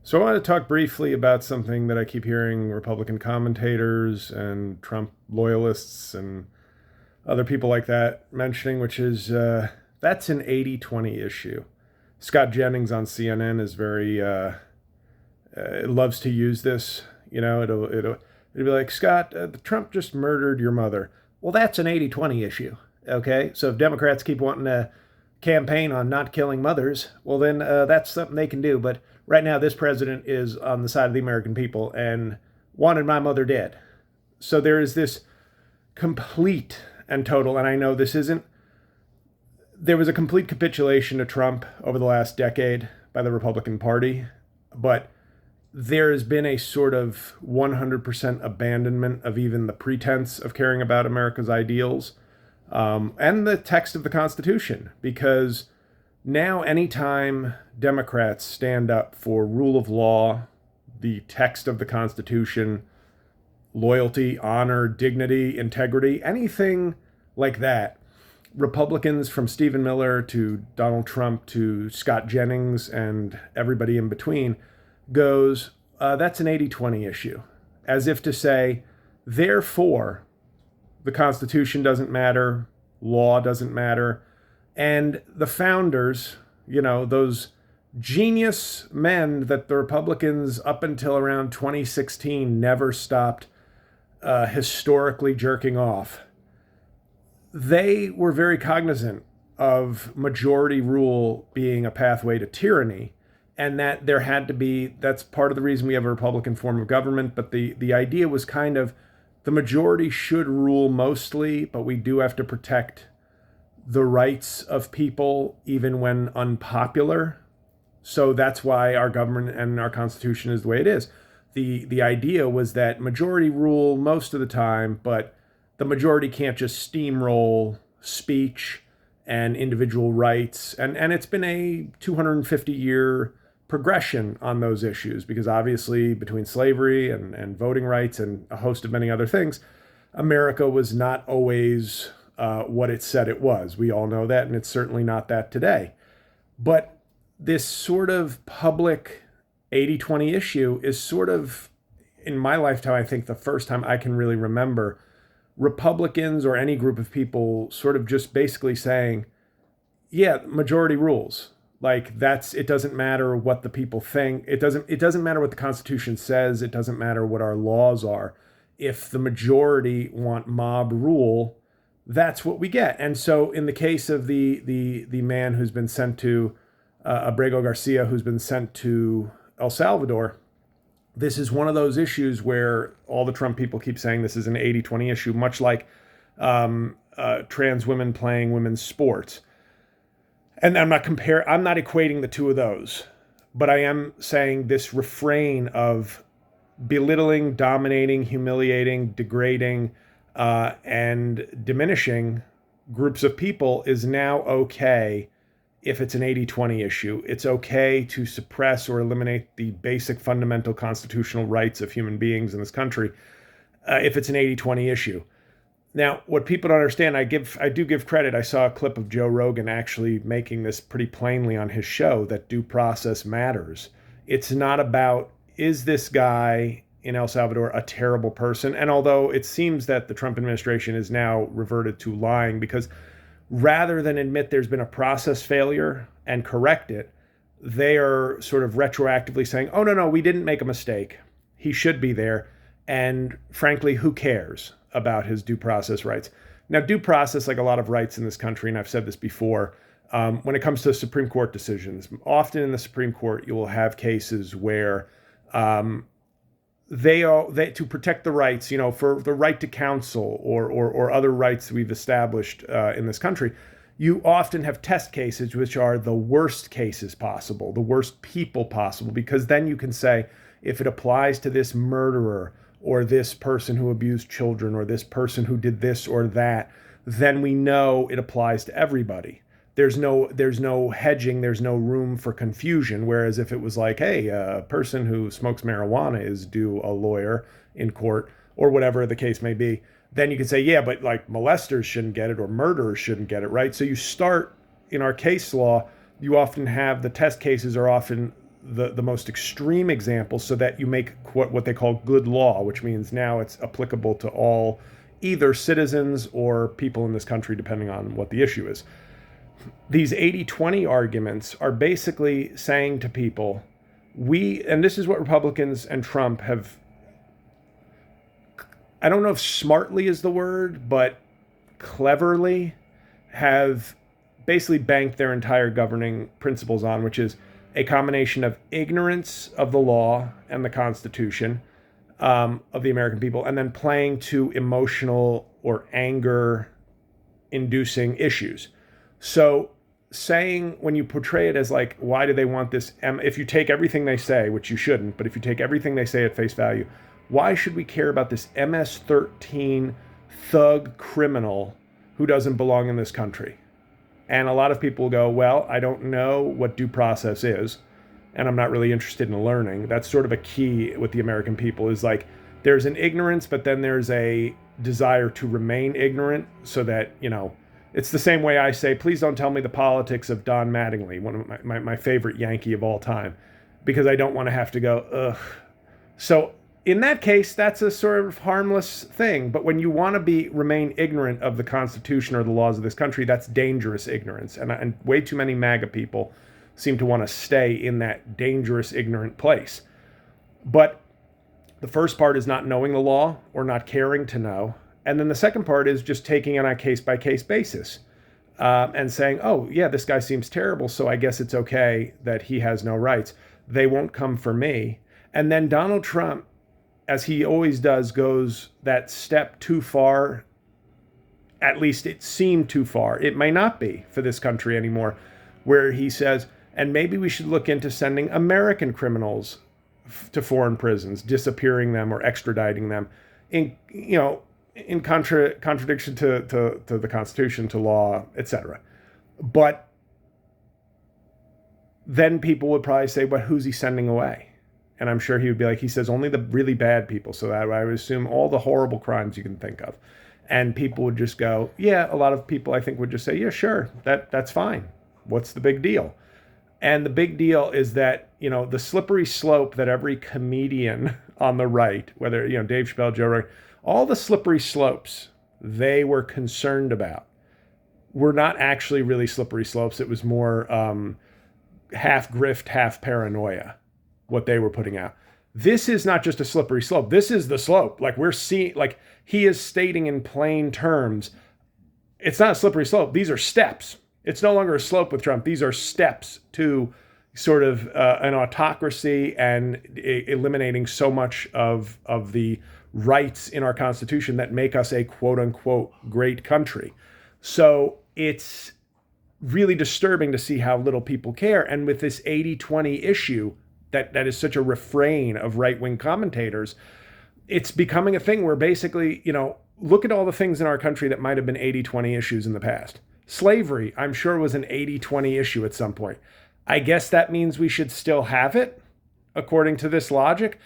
So I want to talk briefly about something that I keep hearing Republican commentators and Trump loyalists and other people like that mentioning, which is that's an 80-20 issue. Scott Jennings on CNN is very loves to use this. It'll be like, Scott, Trump just murdered your mother. Well, that's an 80-20 issue. Okay, so if Democrats keep wanting to campaign on not killing mothers, well, then that's something they can do. But right now, this president is on the side of the American people and wanted my mother dead. So there is this complete and total, and I know this isn't, there was a complete capitulation to Trump over the last decade by the Republican Party, but there has been a sort of 100% abandonment of even the pretense of caring about America's ideals and the text of the Constitution, because now anytime Democrats stand up for rule of law, the text of the Constitution, loyalty, honor, dignity, integrity, anything like that, Republicans from Stephen Miller to Donald Trump to Scott Jennings and everybody in between goes, that's an 80-20 issue. As if to say, therefore, the Constitution doesn't matter, law doesn't matter, and the founders, those genius men that the Republicans up until around 2016 never stopped historically jerking off, they were very cognizant of majority rule being a pathway to tyranny, and that there had to be, that's part of the reason we have a Republican form of government, but the idea was kind of the majority should rule mostly, but we do have to protect the rights of people even when unpopular. So that's why our government and our Constitution is the way it is. The idea was that majority rule most of the time, but the majority can't just steamroll speech and individual rights. And it's been a 250-year progression on those issues, because obviously between slavery and voting rights and a host of many other things, America was not always what it said it was. We all know that, and it's certainly not that today. But this sort of public 80-20 issue is sort of, in my lifetime, I think the first time I can really remember Republicans or any group of people sort of just basically saying, yeah, majority rules. Like, it doesn't matter what the people think. It doesn't matter what the Constitution says. It doesn't matter what our laws are. If the majority want mob rule, that's what we get. And so in the case of the man who's been sent to, Abrego Garcia, who's been sent to El Salvador, this is one of those issues where all the Trump people keep saying this is an 80-20 issue, much like trans women playing women's sports. And I'm not equating the two of those, but I am saying this refrain of belittling, dominating, humiliating, degrading, and diminishing groups of people is now okay if it's an 80-20 issue. It's okay to suppress or eliminate the basic fundamental constitutional rights of human beings in this country if it's an 80-20 issue. Now, what people don't understand, I do give credit. I saw a clip of Joe Rogan actually making this pretty plainly on his show, that due process matters. It's not about, is this guy in El Salvador a terrible person? And although it seems that the Trump administration is now reverted to lying, because rather than admit there's been a process failure and correct it, they are sort of retroactively saying, oh, no, we didn't make a mistake. He should be there. And frankly, who cares about his due process rights? Now, due process, like a lot of rights in this country, and I've said this before, when it comes to Supreme Court decisions, often in the Supreme Court, you will have cases where they to protect the rights, for the right to counsel or other rights we've established in this country, you often have test cases which are the worst cases possible, the worst people possible, because then you can say, if it applies to this murderer or this person who abused children or this person who did this or that, then we know it applies to everybody. There's no hedging, there's no room for confusion. Whereas if it was like, hey, a person who smokes marijuana is due a lawyer in court, or whatever the case may be, then you could say, yeah, but like molesters shouldn't get it or murderers shouldn't get it, right? So you start, in our case law, you often have, the test cases are often the most extreme examples so that you make what they call good law, which means now it's applicable to all either citizens or people in this country, depending on what the issue is. These 80-20 arguments are basically saying to people, and this is what Republicans and Trump have, I don't know if smartly is the word, but cleverly have basically banked their entire governing principles on, which is a combination of ignorance of the law and the Constitution of the American people, and then playing to emotional or anger-inducing issues. So saying, when you portray it as like, why do they want this? If you take everything they say, which you shouldn't, but if you take everything they say at face value, why should we care about this MS-13 thug criminal who doesn't belong in this country? And a lot of people go, well, I don't know what due process is, and I'm not really interested in learning. That's sort of a key with the American people, is like, there's an ignorance, but then there's a desire to remain ignorant so that, it's the same way I say, please don't tell me the politics of Don Mattingly, one of my favorite Yankee of all time, because I don't want to have to go, ugh. So in that case, that's a sort of harmless thing. But when you want to remain ignorant of the Constitution or the laws of this country, that's dangerous ignorance. And way too many MAGA people seem to want to stay in that dangerous, ignorant place. But the first part is not knowing the law or not caring to know. And then the second part is just taking it on a case-by-case basis and saying, oh, yeah, this guy seems terrible, so I guess it's okay that he has no rights. They won't come for me. And then Donald Trump, as he always does, goes that step too far. At least it seemed too far. It may not be for this country anymore, where he says, and maybe we should look into sending American criminals to foreign prisons, disappearing them or extraditing them, in contradiction to the Constitution, to law, etc. But then people would probably say, but who's he sending away? And I'm sure he would be like, he says only the really bad people. So that I would assume all the horrible crimes you can think of. And people would just go, yeah, a lot of people I think would just say, yeah, sure, that's fine. What's the big deal? And the big deal is that, the slippery slope that every comedian on the right, whether, Dave Chappelle, Joe Rogan, all the slippery slopes they were concerned about were not actually really slippery slopes. It was more half grift, half paranoia, what they were putting out. This is not just a slippery slope. This is the slope. Like we're seeing, like he is stating in plain terms, it's not a slippery slope. These are steps. It's no longer a slope with Trump. These are steps to sort of an autocracy and eliminating so much of the rights in our Constitution that make us a quote unquote great country. So it's really disturbing to see how little people care. And with this 80-20 issue that is such a refrain of right-wing commentators, it's becoming a thing where basically, look at all the things in our country that might have been 80-20 issues in the past. Slavery, I'm sure, was an 80-20 issue at some point. I guess that means we should still have it, according to this logic.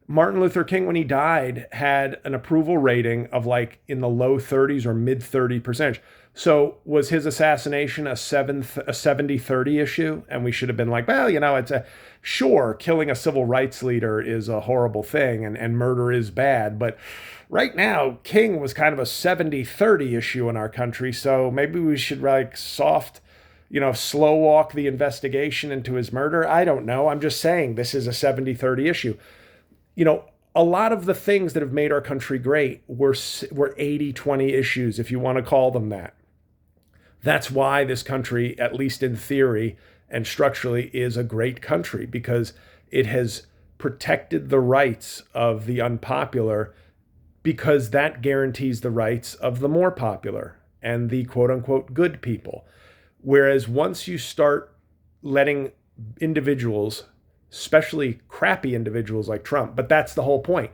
Martin Luther King, when he died, had an approval rating of like in the low 30s or mid 30%. So was his assassination a 70-30 issue? And we should have been like, well, it's sure, killing a civil rights leader is a horrible thing and murder is bad. But right now, King was kind of a 70-30 issue in our country. So maybe we should slow walk the investigation into his murder. I don't know. I'm just saying this is a 70-30 issue. A lot of the things that have made our country great were 80-20 issues, if you want to call them that. That's why this country, at least in theory and structurally, is a great country, because it has protected the rights of the unpopular, because that guarantees the rights of the more popular and the quote unquote good people. Whereas once you start letting individuals, especially crappy individuals like Trump, but that's the whole point.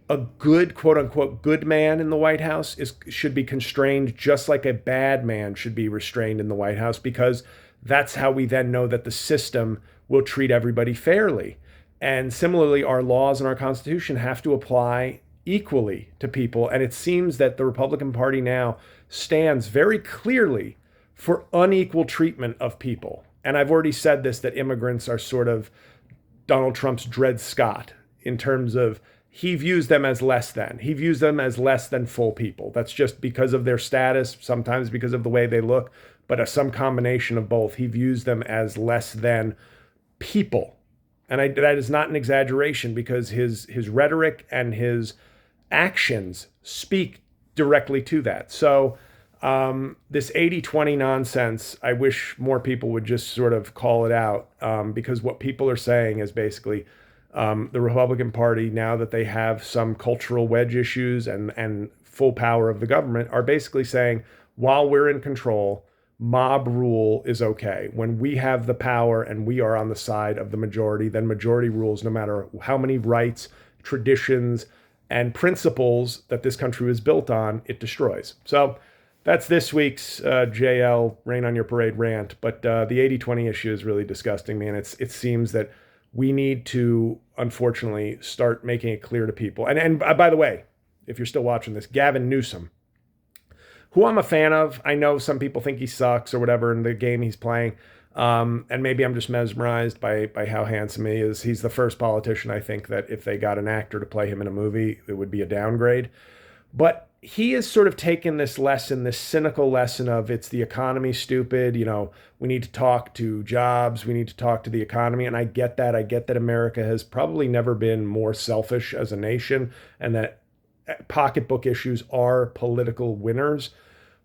A good, quote unquote, good man in the White House should be constrained just like a bad man should be restrained in the White House, because that's how we then know that the system will treat everybody fairly. And similarly, our laws and our Constitution have to apply equally to people. And it seems that the Republican Party now stands very clearly for unequal treatment of people. And I've already said this, that immigrants are sort of Donald Trump's Dred Scott in terms of he views them as less than. He views them as less than full people. That's just because of their status, sometimes because of the way they look, but some combination of both. He views them as less than people. And that is not an exaggeration, because his rhetoric and his actions speak directly to that. So this 80-20 nonsense, I wish more people would just sort of call it out, because what people are saying is basically the Republican Party, now that they have some cultural wedge issues and full power of the government, are basically saying, while we're in control, mob rule is okay. When we have the power and we are on the side of the majority, then majority rules, no matter how many rights, traditions, and principles that this country was built on, it destroys. So that's this week's JL Rain on Your Parade rant. But the 80-20 issue is really disgusting me. And it seems that we need to, unfortunately, start making it clear to people. And by the way, if you're still watching this, Gavin Newsom, who I'm a fan of. I know some people think he sucks or whatever in the game he's playing. And maybe I'm just mesmerized by how handsome he is. He's the first politician, I think, that if they got an actor to play him in a movie, it would be a downgrade. But he has sort of taken this lesson, this cynical lesson of it's the economy, stupid. You know, we need to talk to jobs. We need to talk to the economy. And I get that. I get that America has probably never been more selfish as a nation, and that pocketbook issues are political winners.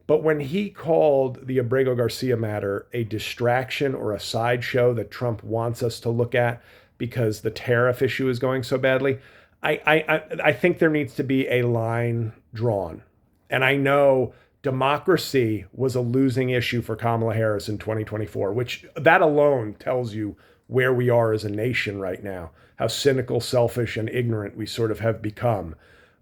But when he called the Abrego Garcia matter a distraction or a sideshow that Trump wants us to look at because the tariff issue is going so badly, I think there needs to be a line drawn. And I know democracy was a losing issue for Kamala Harris in 2024, which that alone tells you where we are as a nation right now, how cynical, selfish, and ignorant we sort of have become.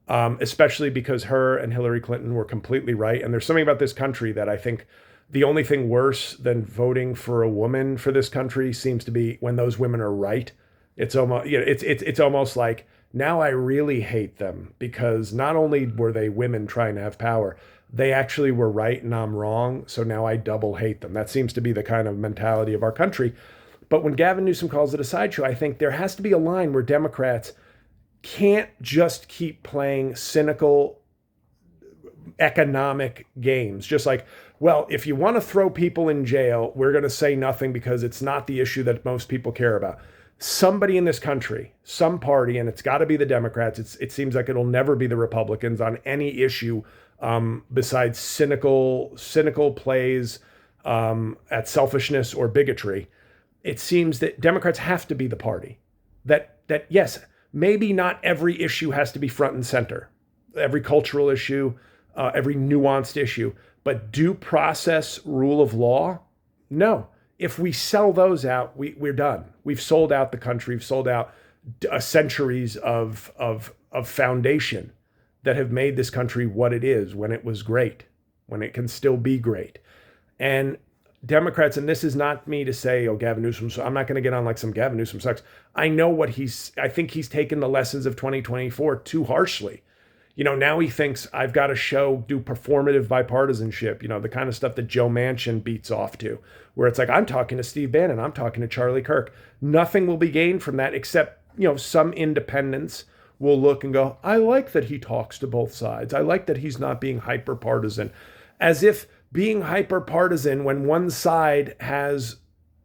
Especially because her and Hillary Clinton were completely right. And there's something about this country that I think the only thing worse than voting for a woman for this country seems to be when those women are right. It's almost, you know, it's almost like, now I really hate them, because not only were they women trying to have power, they actually were right and I'm wrong. So now I double hate them. That seems to be the kind of mentality of our country. But when Gavin Newsom calls it a sideshow, I think there has to be a line where Democrats can't just keep playing cynical economic games. Just like, well, if you want to throw people in jail, we're going to say nothing because it's not the issue that most people care about. Somebody in this country, some party, and it's got to be the Democrats. It seems like it'll never be the Republicans on any issue besides cynical plays at selfishness or bigotry. It seems that Democrats have to be the party that yes, maybe not every issue has to be front and center, every cultural issue, every nuanced issue, but due process, rule of law, no. If we sell those out, we're done. We've sold out the country. We've sold out centuries of foundation that have made this country what it is when it was great, when it can still be great. And Democrats, and this is not me to say, oh, Gavin Newsom, so I'm not going to get on like some Gavin Newsom sucks. I know I think he's taken the lessons of 2024 too harshly. You know, now he thinks I've got to do performative bipartisanship, you know, the kind of stuff that Joe Manchin beats off to, where it's like, I'm talking to Steve Bannon, I'm talking to Charlie Kirk. Nothing will be gained from that except, you know, some independents will look and go, I like that he talks to both sides. I like that he's not being hyper partisan, as if being hyper partisan when one side has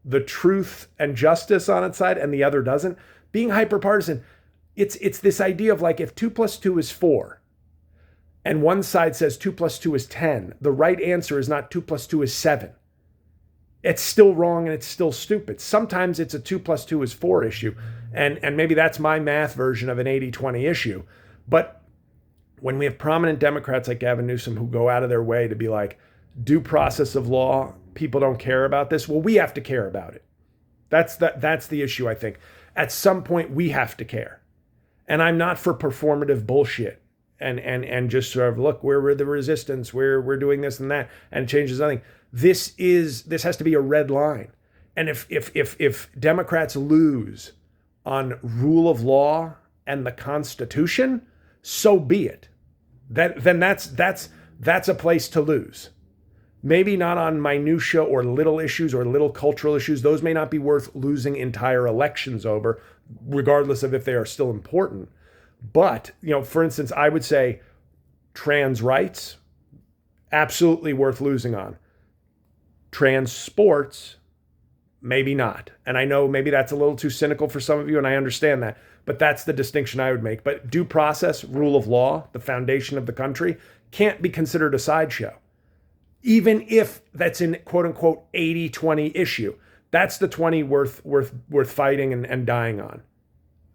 the truth and justice on its side and the other doesn't. Being hyper partisan, it's this idea of like, if 2 + 2 is 4 and one side says 2 + 2 is 10, the right answer is not 2 + 2 is 7. It's still wrong and it's still stupid. Sometimes it's a 2 + 2 is 4 issue. And maybe that's my math version of an 80-20 issue. But when we have prominent Democrats like Gavin Newsom who go out of their way to be like, due process of law, people don't care about this. Well, we have to care about it. That's the issue, I think. At some point, we have to care. And I'm not for performative bullshit and just sort of, look, we're the resistance, we're doing this and that, and it changes nothing. This has to be a red line. And if Democrats lose on rule of law and the Constitution, so be it. Then that's a place to lose. Maybe not on minutia or little issues or little cultural issues. Those may not be worth losing entire elections over. regardless of if they are still important. But, for instance, I would say trans rights, absolutely worth losing on. Trans sports, maybe not. And I know maybe that's a little too cynical for some of you, and I understand that. But that's the distinction I would make. But due process, rule of law, the foundation of the country, can't be considered a sideshow. Even if that's an quote unquote 80-20 issue. That's the 20 worth fighting and dying on.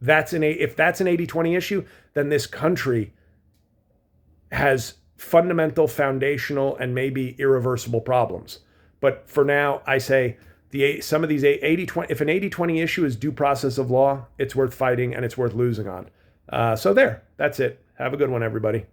If that's an 80-20 issue, then this country has fundamental, foundational, and maybe irreversible problems. But for now, I say some of these 80-20, if an 80-20 issue is due process of law, it's worth fighting and it's worth losing on. So that's it. Have a good one, everybody.